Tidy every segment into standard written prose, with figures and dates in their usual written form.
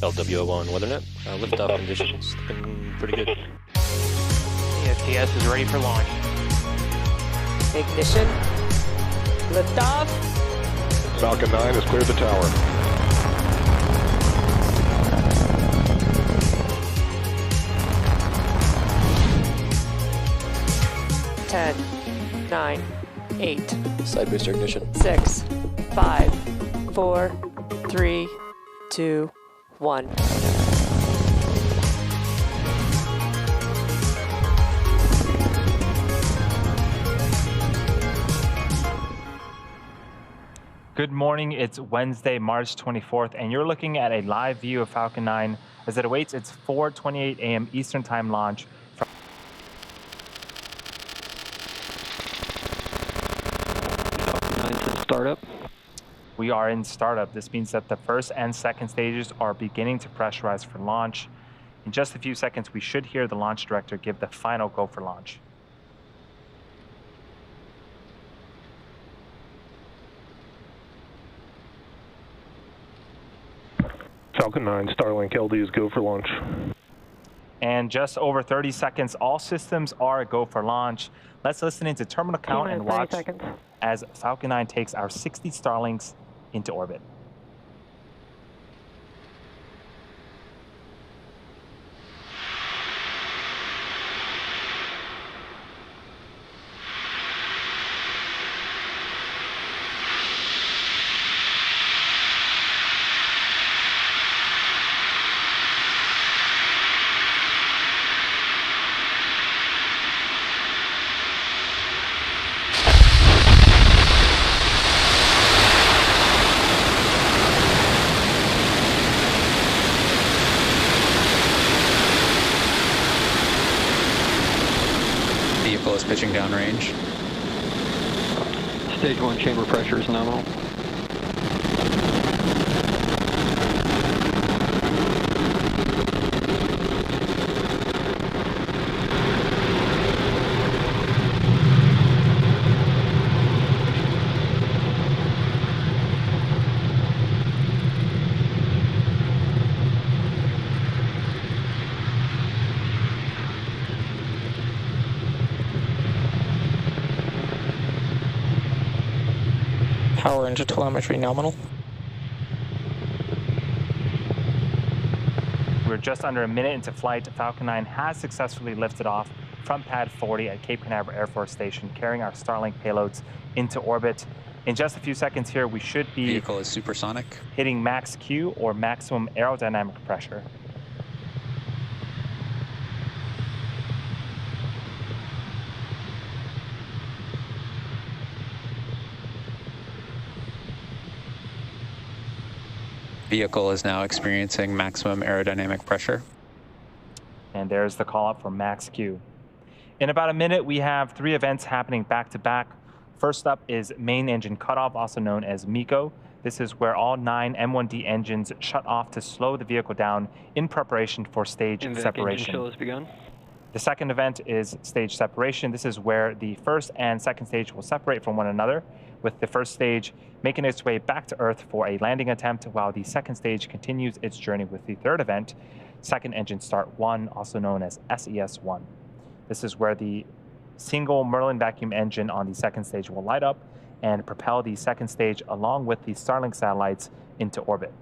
LWO1 WeatherNet. Liftoff conditions looking pretty good. ESPS is ready for launch. Ignition. Liftoff. Falcon 9 has cleared the tower. Ten, 9, 8, Side booster ignition. 6, 5, 4, 3, 2, 1. Good morning, it's Wednesday, March 24th, and you're looking at a live view of Falcon 9 as it awaits its 4:28 a.m. Eastern Time launch. Startup. We are in startup. This means that the first and second stages are beginning to pressurize for launch. In just a few seconds, we should hear the launch director give the final go for launch. Falcon 9 Starlink LDs go for launch. And just over 30 seconds, all systems are a go for launch. Let's listen into terminal count and watch as Falcon 9 takes our 60 Starlinks into orbit. Vehicle is pitching downrange. Stage 1 chamber pressure is nominal. Power into telemetry nominal. We're just under a minute into flight. Falcon 9 has successfully lifted off from Pad 40 at Cape Canaveral Air Force Station, carrying our Starlink payloads into orbit. In just a few seconds here, we should be Vehicle is supersonic. hitting max Q, or maximum aerodynamic pressure. Vehicle is now experiencing maximum aerodynamic pressure. And there's the call up for max Q. In about a minute, we have 3 events happening back to back. First up is main engine cutoff, also known as MECO. This is where all 9 M1D engines shut off to slow the vehicle down in preparation for stage separation. Engine chill has begun. The second event is stage separation. This is where the first and second stage will separate from one another, with the first stage making its way back to Earth for a landing attempt, while the second stage continues its journey with the third event, Second Engine Start 1, also known as SES-1. This is where the single Merlin vacuum engine on the second stage will light up and propel the second stage along with the Starlink satellites into orbit.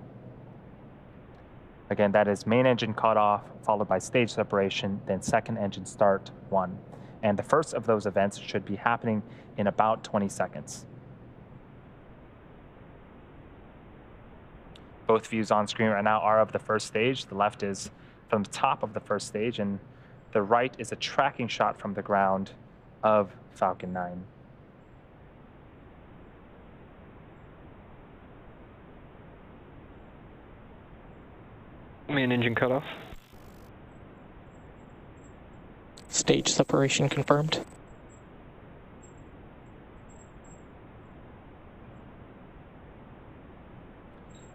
Again, that is main engine cutoff, followed by stage separation, then Second Engine Start 1. And the first of those events should be happening in about 20 seconds. Both views on screen right now are of the first stage. The left is from the top of the first stage, and the right is a tracking shot from the ground of Falcon 9. Main engine cutoff. Stage separation confirmed.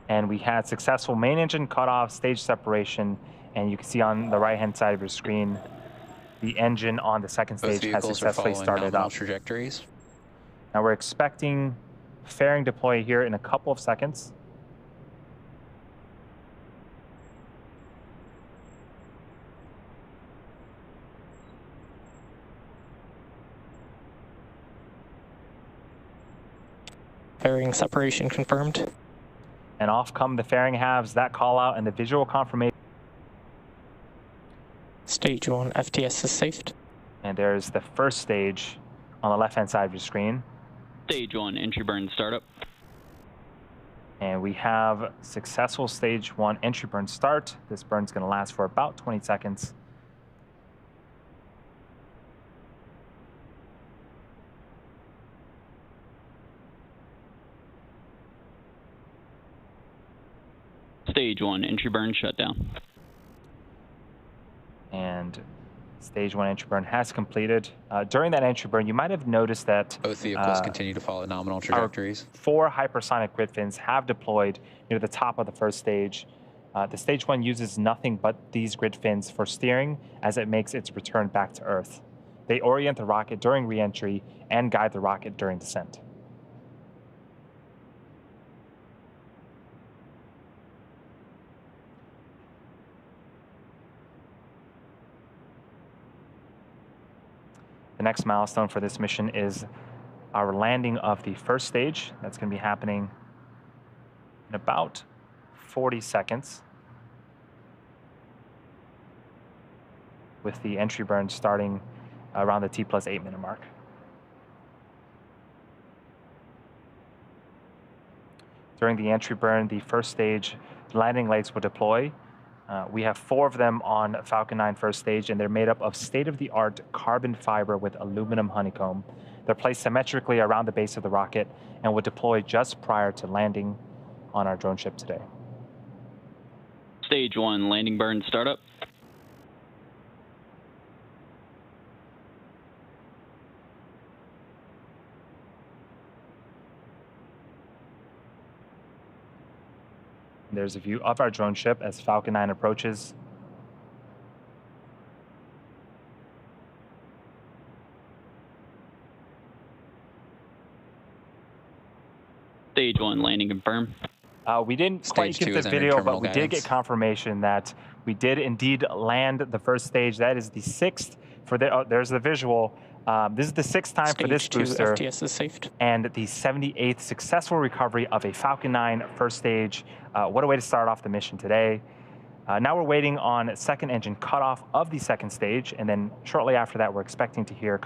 And we had successful main engine cutoff, stage separation, and you can see on the right-hand side of your screen, the engine on the second stage has successfully started up. Trajectories. Now we're expecting fairing deploy here in a couple of seconds. Fairing separation confirmed. And off come the fairing halves, that call out, and the visual confirmation. Stage 1 FTS is safed. And there's the first stage on the left-hand side of your screen. Stage 1, entry burn startup. And we have successful stage 1 entry burn start. This burn's going to last for about 20 seconds. Stage 1, entry burn shutdown. And stage 1 entry burn has completed. During that entry burn, you might have noticed that Both vehicles continue to follow nominal trajectories. 4 hypersonic grid fins have deployed near the top of the first stage. The stage 1 uses nothing but these grid fins for steering as it makes its return back to Earth. They orient the rocket during re-entry and guide the rocket during descent. The next milestone for this mission is our landing of the first stage. That's going to be happening in about 40 seconds, with the entry burn starting around the T+8 minute mark. During the entry burn, the first stage landing legs will deploy. We have 4 of them on Falcon 9 first stage, and they're made up of state-of-the-art carbon fiber with aluminum honeycomb. They're placed symmetrically around the base of the rocket and will deploy just prior to landing on our drone ship today. Stage 1, landing burn startup. There's a view of our drone ship as Falcon 9 approaches. Stage 1, landing confirmed. We didn't quite Stage 2 get is the under video, but terminal we did guidance. get confirmation that we did indeed land the first stage. That is the 6th for the, there's the visual. This is the 6th time for this Stage 2 booster. FTS is safed. And the 78th successful recovery of a Falcon 9 first stage. What a way to start off the mission today. Now we're waiting on second engine cutoff of the second stage, and then shortly after that, we're expecting to hear